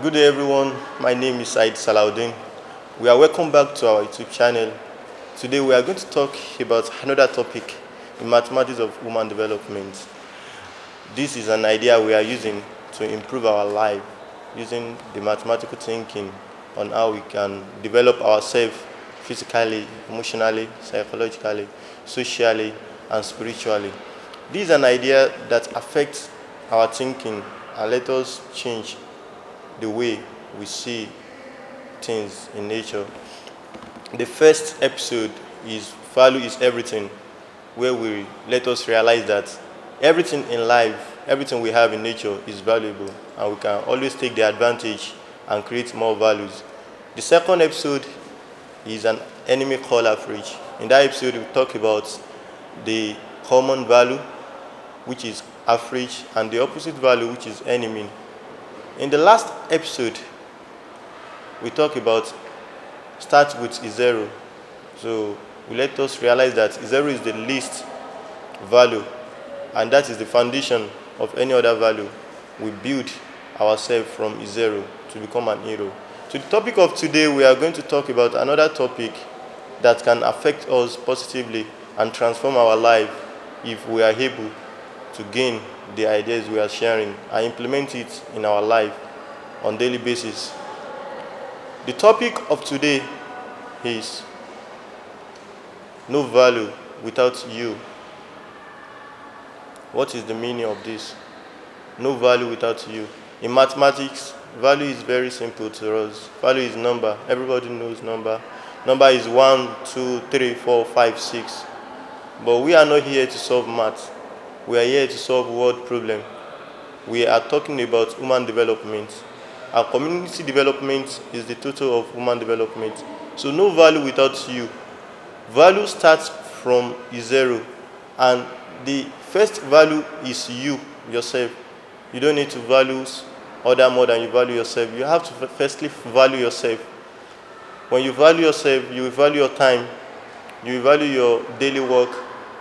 Good day, everyone. My name is Said Salaudin. We are welcome back to our YouTube channel. Today, we are going to talk about another topic in mathematics of human development. This is an idea we are using to improve our life, using the mathematical thinking on how we can develop ourselves physically, emotionally, psychologically, socially, and spiritually. This is an idea that affects our thinking and let us change the way we see things in nature. The first episode is Value is Everything, where we let us realize that everything in life, everything we have in nature is valuable, and we can always take the advantage and create more values. The second episode is An Enemy Called Average. In that episode, we talk about the common value, which is average, and the opposite value, which is enemy. In the last episode, we talk about start with zero. So we let us realize that zero is the least value, and that is the foundation of any other value. We build ourselves from zero to become an hero. So the topic of today, we are going to talk about another topic that can affect us positively and transform our life if we are able to gain the ideas we are sharing and implement it in our life on daily basis. The topic of today is no value without you. What is the meaning of this? No value without you. In mathematics, value is very simple to us. Value is number. Everybody knows number. Number is 1, 2, 3, 4, 5, 6. But we are not here to solve math. We are here to solve world problem. We are talking about human development. Our community development is the total of human development. So no value without you. Value starts from zero, and the first value is you, yourself. You don't need to value other more than you value yourself. You have to firstly value yourself. When you value yourself, you will value your time, you will value your daily work,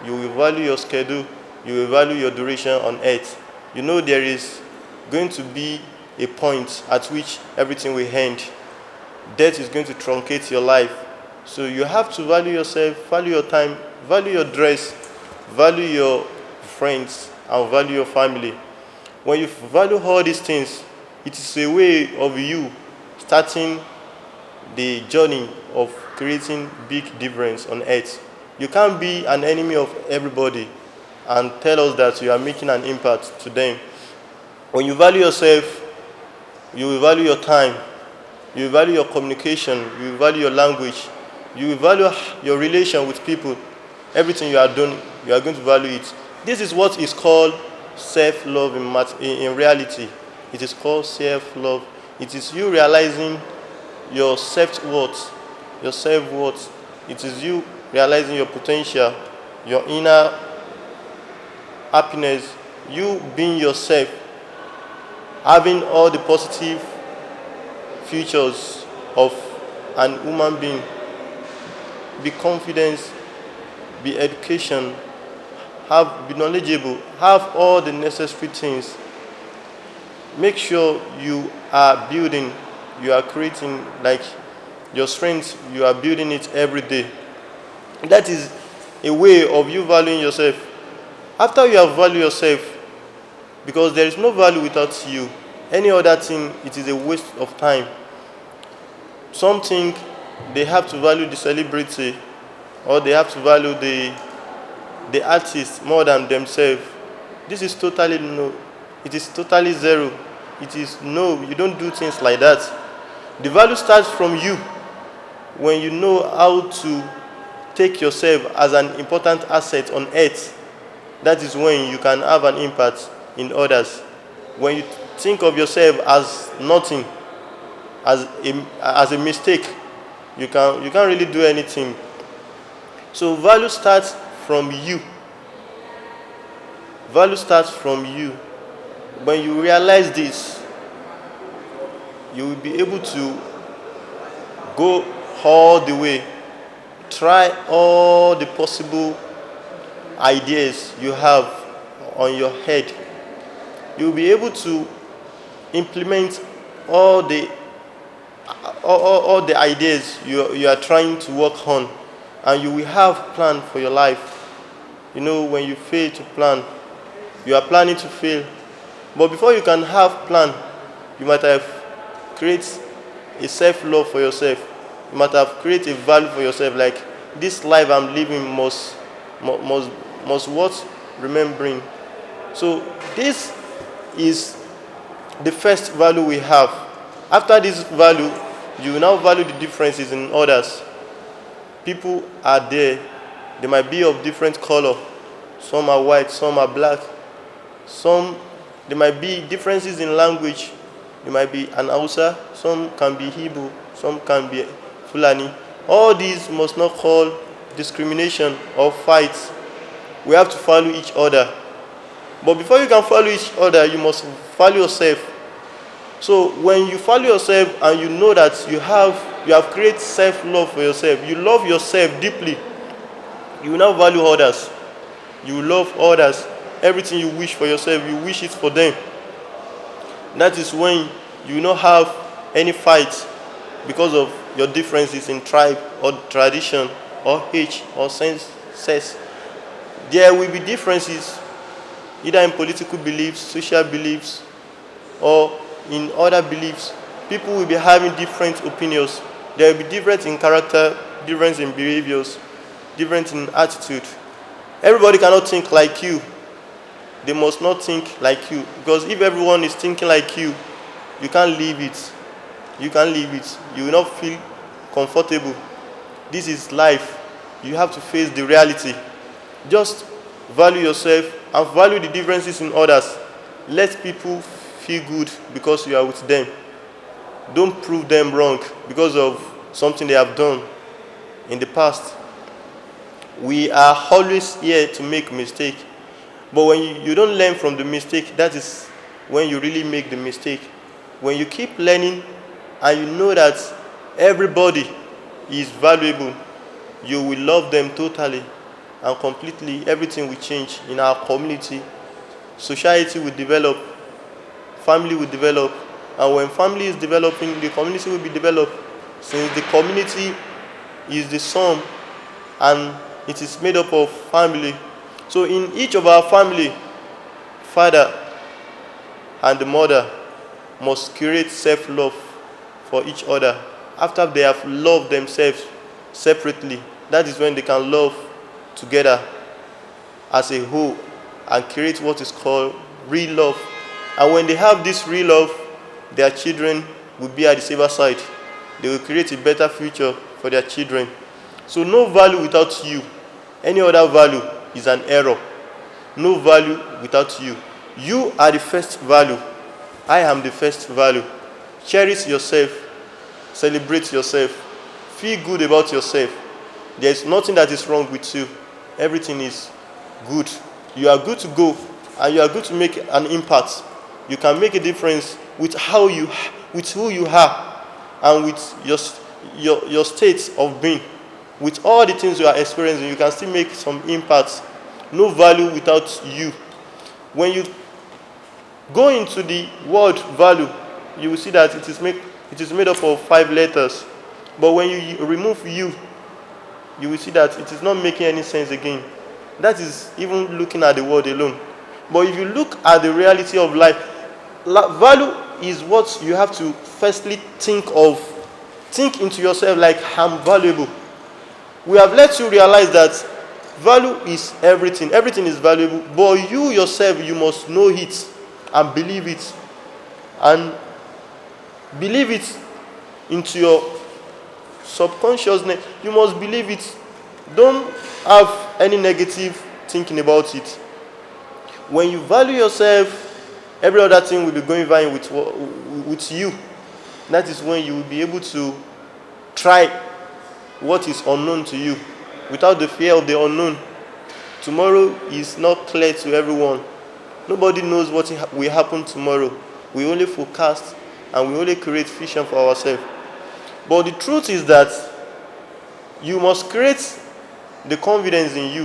you will value your schedule, you will value your duration on earth. You know there is going to be a point at which everything will end. Death is going to truncate your life. So you have to value yourself, value your time, value your dress, value your friends, and value your family. When you value all these things, it is a way of you starting the journey of creating big difference on earth. You can't be an enemy of everybody and tell us that you are making an impact to them. When you value yourself, you will value your time, you will value your communication, you will value your language, you will value your relation with people. Everything you are doing, you are going to value it. This is what is called self-love in reality. It is called self-love. It is you realizing your self-worth, your self-worth. It is you realizing your potential, your inner happiness, you being yourself, having all the positive features of an human being. Be confident, be education, be knowledgeable, have all the necessary things. Make sure you are building, you are creating, like your strength, you are building it every day. That is a way of you valuing yourself. After you have valued yourself, because there is no value without you, any other thing, it is a waste of time. Some think they have to value the celebrity, or they have to value the artist more than themselves. This is totally no. It is totally zero. It is no, you don't do things like that. The value starts from you. When you know how to take yourself as an important asset on earth, that is when you can have an impact in others. When you think of yourself as nothing, as a mistake, you can't really do anything. So value starts from you. Value starts from you. When you realize this, you will be able to go all the way, try all the possible ideas you have on your head. You'll be able to implement all the all the ideas you are trying to work on, and you will have plan for your life. You know, when you fail to plan, you are planning to fail. But before you can have plan, you might have create a self-love for yourself. You might have created a value for yourself, like this life I'm living must what remembering. So this is the first value we have. After this value, you will now value the differences in others. People are there. They might be of different color. Some are white, some are black. Some, there might be differences in language. There might be an Hausa, some can be Hebrew, some can be Fulani. All these must not call discrimination or fights. We have to value each other. But before you can value each other, you must value yourself. So when you value yourself and you know that you have created self-love for yourself, you love yourself deeply, you will now value others. You will love others. Everything you wish for yourself, you wish it for them. That is when you will not have any fight because of your differences in tribe or tradition or age or sex. There will be differences either in political beliefs, social beliefs, or in other beliefs. People will be having different opinions. There will be difference in character, difference in behaviors, difference in attitude. Everybody cannot think like you. They must not think like you. Because if everyone is thinking like you can't live it. You can't live it. You will not feel comfortable. This is life. You have to face the reality. Just value yourself and value the differences in others. Let people feel good because you are with them. Don't prove them wrong because of something they have done in the past. We are always here to make mistake. But when you don't learn from the mistake, that is when you really make the mistake. When you keep learning and you know that everybody is valuable, you will love them totally and completely. Everything will change in our community. Society will develop. Family will develop. And when family is developing, the community will be developed. Since the community is the sum and it is made up of family. So in each of our family, father and the mother must create self-love for each other. After they have loved themselves separately, that is when they can love together as a whole and create what is called real love. And when they have this real love, their children will be at the safer side. They will create a better future for their children. So no value without you. Any other value is an error. No value without you. You are the first value. I am the first value. Cherish yourself. Celebrate yourself. Feel good about yourself. There is nothing that is wrong with you. Everything is good. You are good to go and you are good to make an impact. You can make a difference with who you are and with your state of being. With all the things you are experiencing, you can still make some impact. No value without you. When you go into the word value, you will see that it is made up of 5 letters. But when you remove you will see that it is not making any sense again. That is even looking at the word alone. But if you look at the reality of life, value is what you have to firstly think of. Think into yourself like, I'm valuable. We have let you realize that value is everything. Everything is valuable. But you yourself, you must know it and believe it. And believe it into your subconsciousness. You must believe it. Don't have any negative thinking about it. When you value yourself, every other thing will be going fine with you. That is when you will be able to try what is unknown to you without the fear of the unknown. Tomorrow is not clear to everyone. Nobody knows what will happen tomorrow. We only forecast and we only create vision for ourselves. But the truth is that you must create the confidence in you.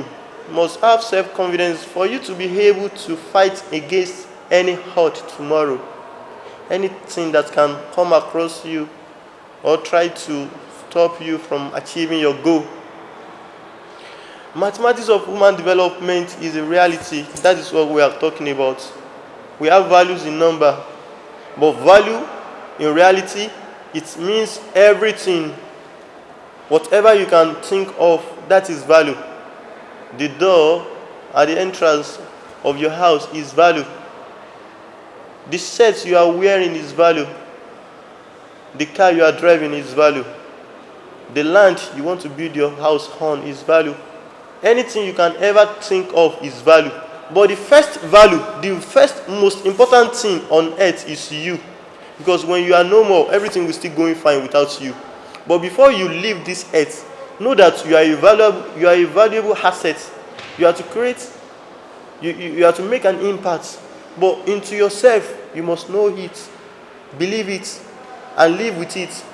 You must have self-confidence for you to be able to fight against any hurt tomorrow. anything that can come across you or try to stop you from achieving your goal. Mathematics of human development is a reality. That is what we are talking about. We have values in number, but value in reality, it means everything. Whatever you can think of, that is value. The door at the entrance of your house is value. The shirt you are wearing is value. The car you are driving is value. The land you want to build your house on is value. Anything you can ever think of is value. But the first value, the first most important thing on earth is you. Because when you are no more, everything will still going fine without you. But before you leave this earth, know that you are a valuable asset. You have to create, you have to make an impact. But into yourself, you must know it, believe it, and live with it.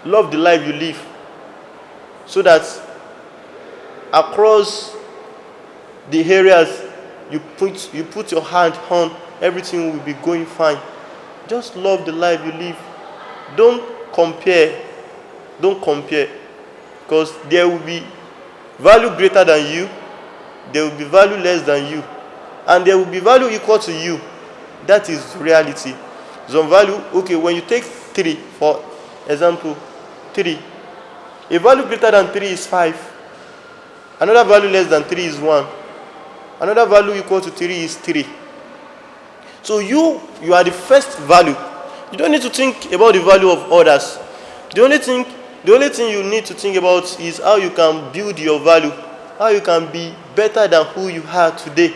Love the life you live. So that across the areas you put your hand on, everything will be going fine. Just love the life you live. Don't compare. Don't compare. Because there will be value greater than you, there will be value less than you, and there will be value equal to you. That is reality. Some value, okay, when you take 3, for example, 3, a value greater than 3 is 5. Another value less than 3 is 1. Another value equal to 3 is 3. So you are the first value. You don't need to think about the value of others. The only thing you need to think about is how you can build your value, how you can be better than who you are today,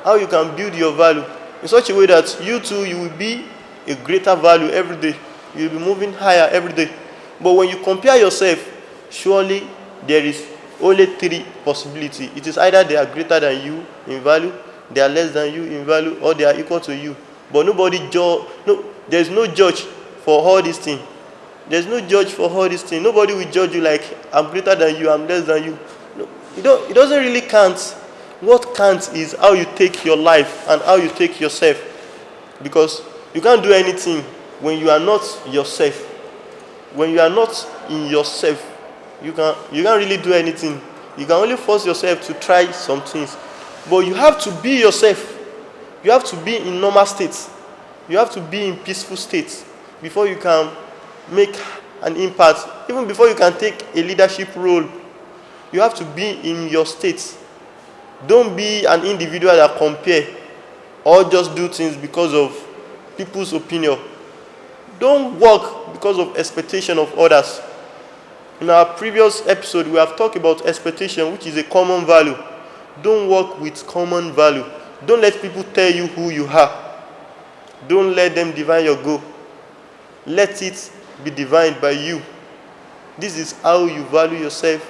how you can build your value in such a way that you too, you will be a greater value every day. You will be moving higher every day. But when you compare yourself, surely there is only 3 possibilities. It is either they are greater than you in value, they are less than you in value, or they are equal to you. But there is no judge for all these things. There's no judge for all these things. Nobody will judge you like, I'm greater than you, I'm less than you. No, it doesn't really count. What counts is how you take your life and how you take yourself. Because you can't do anything when you are not yourself. When you are not in yourself, you can't really do anything. You can only force yourself to try some things. But you have to be yourself. You have to be in normal states. You have to be in peaceful states before you can make an impact. Even before you can take a leadership role, you have to be in your state. Don't be an individual that compare or just do things because of people's opinion. Don't work because of expectation of others. In our previous episode, we have talked about expectation, which is a common value. Don't work with common value. Don't let people tell you who you are. Don't let them define your goal. Let it be defined by you. This is how you value yourself,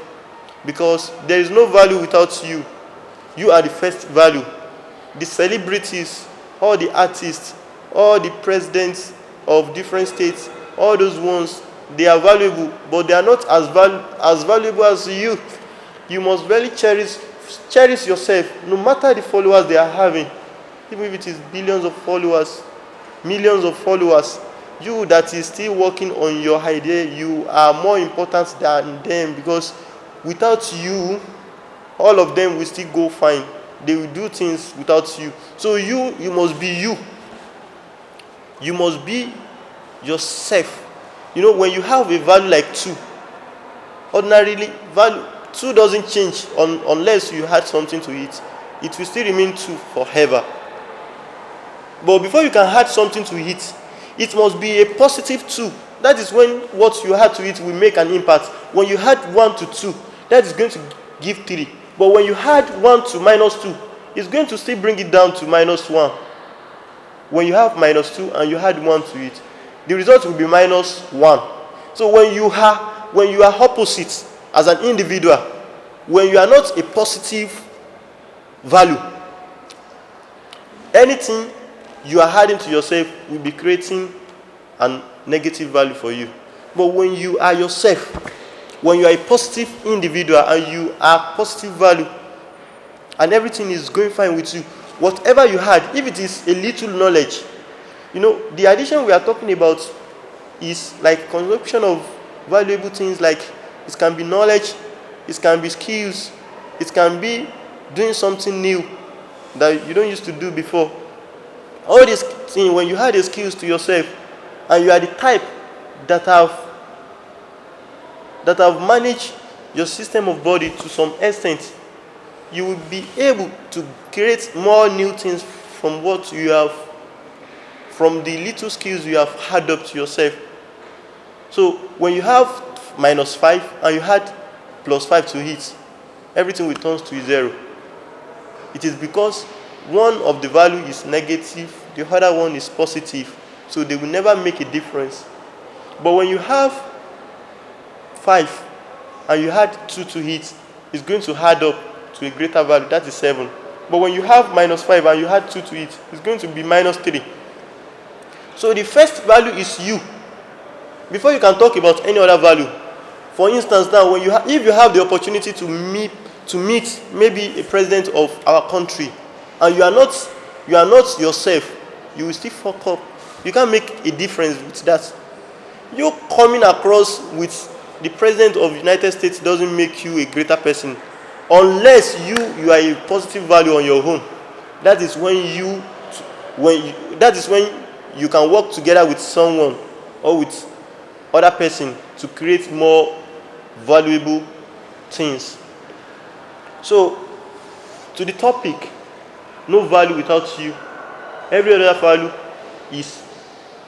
because there is no value without you. You are the first value. The celebrities, all the artists, all the presidents of different states, all those ones, they are valuable, but they are not as valuable as you. You must really cherish yourself, no matter the followers they are having. Even if it is billions of followers, millions of followers, you that is still working on your idea, you are more important than them, because without you, all of them will still go fine. They will do things without you. So you must be you. You must be yourself. You know, when you have a value like 2, ordinarily, value 2 doesn't change unless you add something to it. It will still remain 2 forever. But before you can add something to it, it must be a positive 2. That is when what you add to it will make an impact. When you add 1 to 2, that is going to give 3. But when you add 1 to minus 2, it's going to still bring it down to minus 1. When you have minus 2 and you add 1 to it, the result will be minus 1. So when you are opposite as an individual, when you are not a positive value, anything you are adding to yourself will be creating a negative value for you. But when you are yourself, when you are a positive individual and you are positive value, and everything is going fine with you, whatever you had, if it is a little knowledge, The addition we are talking about is like consumption of valuable things, like it can be knowledge, it can be skills, it can be doing something new that you don't used to do before. All these things, when you add the skills to yourself, and you are the type that have managed your system of body to some extent, you will be able to create more new things from the little skills you have had up to yourself. So when you have -5 and you had +5 to it, everything returns to 0. It is because one of the value is negative, the other one is positive, so they will never make a difference. But when you have 5 and you had 2 to it, it's going to add up to a greater value, that is 7. But when you have -5 and you had 2 to it, it's going to be -3. So the first value is you, before you can talk about any other value. For instance, now if you have the opportunity to meet maybe a president of our country, and you are not yourself, you will still fuck up. You can't make a difference with that. You coming across with the president of the United States doesn't make you a greater person, unless you are a positive value on your own. That is when you can work together with someone or with other person to create more valuable things. So, to the topic, no value without you. Every other value is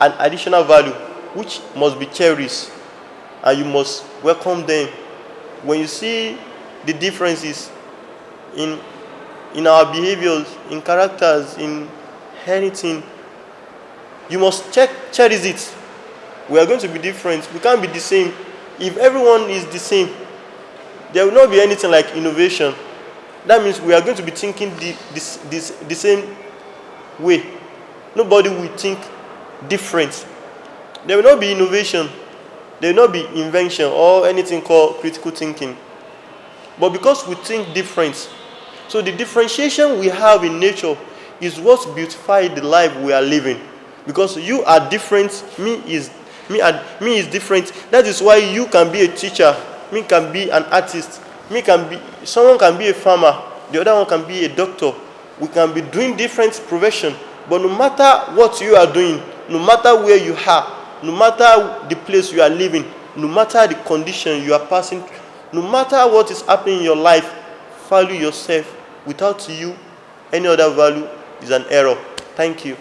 an additional value which must be cherished, and you must welcome them. When you see the differences in our behaviors, in characters, in anything, you must cherish it. We are going to be different. We can't be the same. If everyone is the same, there will not be anything like innovation. That means we are going to be thinking the same way. Nobody will think different. There will not be innovation. There will not be invention or anything called critical thinking. But because we think different, so the differentiation we have in nature is what beautifies the life we are living. Because you are different, me is different. That is why you can be a teacher, me can be an artist, someone can be a farmer, the other one can be a doctor. We can be doing different profession, but no matter what you are doing, no matter where you are, no matter the place you are living, no matter the condition you are passing, no matter what is happening in your life, value yourself. Without you, any other value is an error. Thank you.